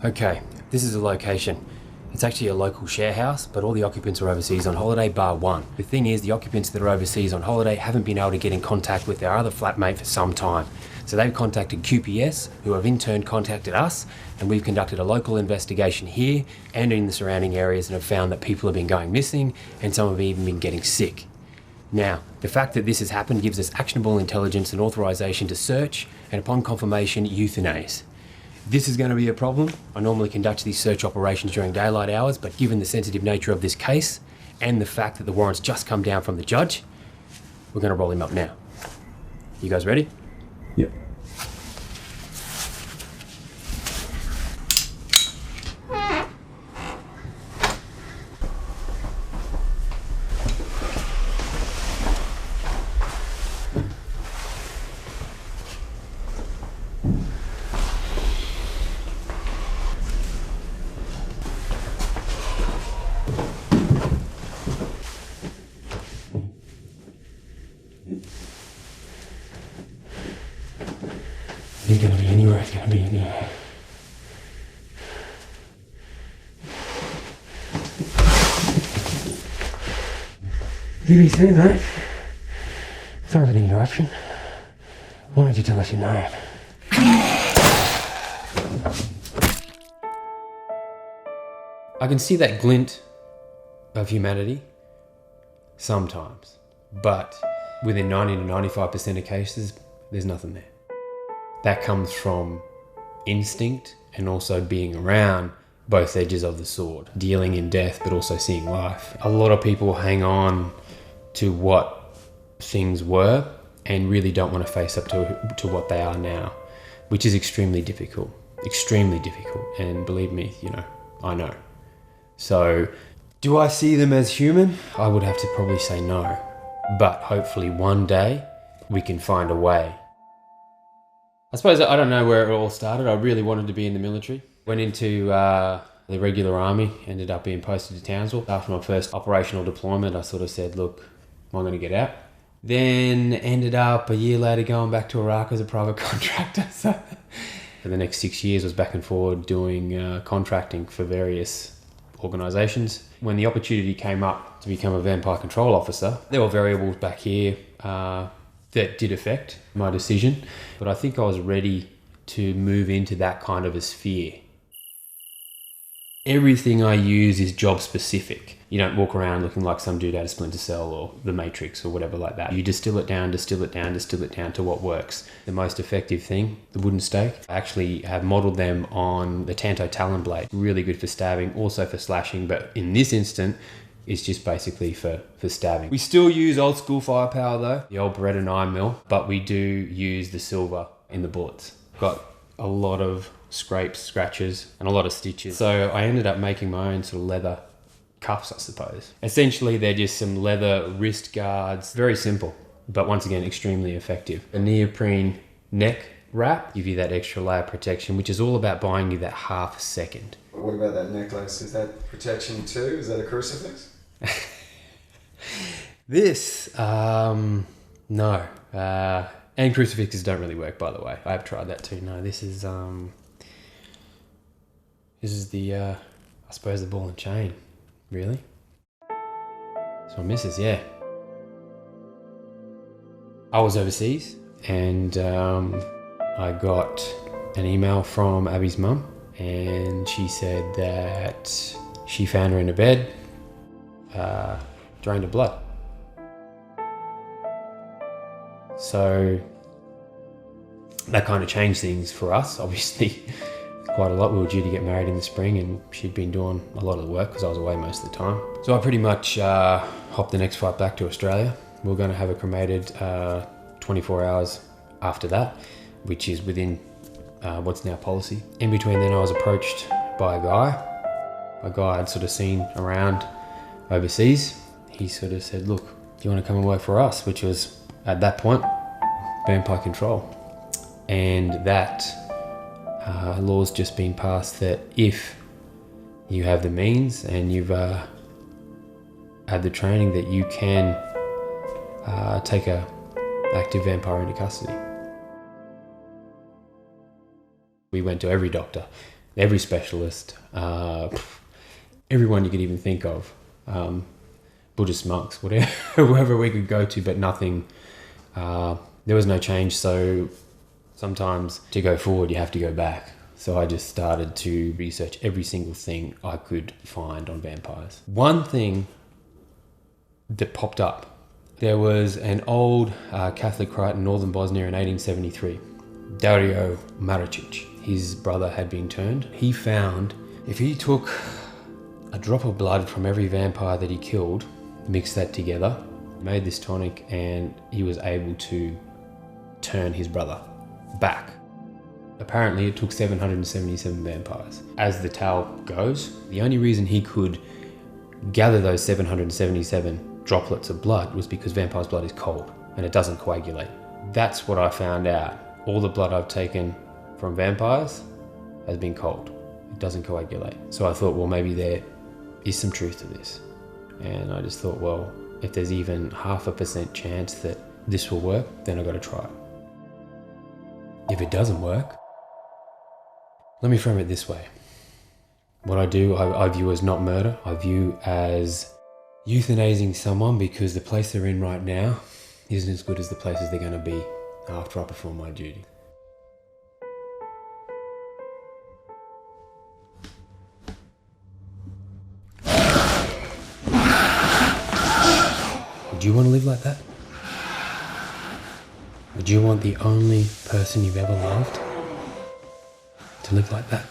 Okay, this is a location. It's actually a local share house, but all the occupants are overseas on holiday, bar one. The thing is, the occupants that are overseas on holiday haven't been able to get in contact with their other flatmate for some time. So they've contacted QPS, who have in turn contacted us, and we've conducted a local investigation here and in the surrounding areas and have found that people have been going missing and some have even been getting sick. Now, the fact that this has happened gives us actionable intelligence and authorisation to search, and upon confirmation, euthanize. This is going to be a problem. I normally conduct these search operations during daylight hours, but given the sensitive nature of this case and the fact that the warrant's just come down from the judge, we're going to roll him up now. You guys ready? Yep. He's going to be anywhere, he's going to be anywhere. BBC, mate. Sorry for the interruption. Why don't you tell us your name? I can see that glint of humanity sometimes, but within 90 to 95% of cases, there's nothing there. That comes from instinct and also being around both edges of the sword, dealing in death but also seeing life. A lot of people hang on to what things were and really don't want to face up to what they are now, which is extremely difficult, and believe me, I know. So, do I see them as human? I would have to probably say no, but hopefully one day we can find a way. I suppose I don't know where it all started. I really wanted to be in the military. Went into the regular army, ended up being posted to Townsville. After my first operational deployment, I sort of said, look, I'm going to get out. Then ended up a year later going back to Iraq as a private contractor. So for the next 6 years, I was back and forward doing contracting for various organisations. When the opportunity came up to become a vampire control officer, there were variables back here that did affect my decision, but I think I was ready to move into that kind of a sphere. Everything I use is job specific. You don't walk around looking like some dude out of Splinter Cell or The Matrix or whatever like that. You distill it down to what works. The most effective thing, the wooden stake, I actually have modelled them on the Tanto Talon blade. Really good for stabbing, also for slashing, but in this instant, it's just basically for stabbing. We still use old school firepower though, the old Beretta 9mm, but we do use the silver in the bullets. Got a lot of scrapes, scratches, and a lot of stitches. So I ended up making my own sort of leather cuffs, I suppose. Essentially, they're just some leather wrist guards. Very simple, but once again, extremely effective. A neoprene neck wrap, give you that extra layer of protection, which is all about buying you that half second. What about that necklace? Is that protection too? Is that a crucifix? This, no. And crucifixes don't really work, by the way. I have tried that too. No, this is the, I suppose, the ball and chain, really. So my missus, yeah. I was overseas and I got an email from Abby's mum and she said that she found her in a bed, drained of blood. So that kind of changed things for us, obviously, quite a lot. We were due to get married in the spring and she'd been doing a lot of the work because I was away most of the time. So I pretty much hopped the next flight back to Australia. We were going to have her cremated 24 hours after that, which is within what's now policy. In between then I was approached by a guy I'd sort of seen around overseas. He sort of said, look, do you want to come and work for us? Which was, at that point, vampire control. And that law's just been passed that if you have the means and you've had the training, that you can take a active vampire into custody. We went to every doctor every specialist, everyone you could even think of, Buddhist monks, whatever, whoever we could go to, but nothing. There was no change. So sometimes to go forward, you have to go back. So I just started to research every single thing I could find on vampires. One thing that popped up, there was an old Catholic rite in northern Bosnia in 1873, Dario Maricic. His brother had been turned. He found if he took a drop of blood from every vampire that he killed, mixed that together, made this tonic, and he was able to turn his brother back. Apparently it took 777 vampires. As the tale goes, the only reason he could gather those 777 droplets of blood was because vampire's blood is cold and it doesn't coagulate. That's what I found out. All the blood I've taken from vampires has been cold. It doesn't coagulate. So I thought, well, maybe there is some truth to this. And I just thought, well, if there's even 0.5% chance that this will work, then I've got to try it. If it doesn't work, let me frame it this way. What I do, I view as not murder. I view as euthanizing someone because the place they're in right now isn't as good as the places they're going to be after I perform my duty. Would you want to live like that? Would you want the only person you've ever loved to live like that?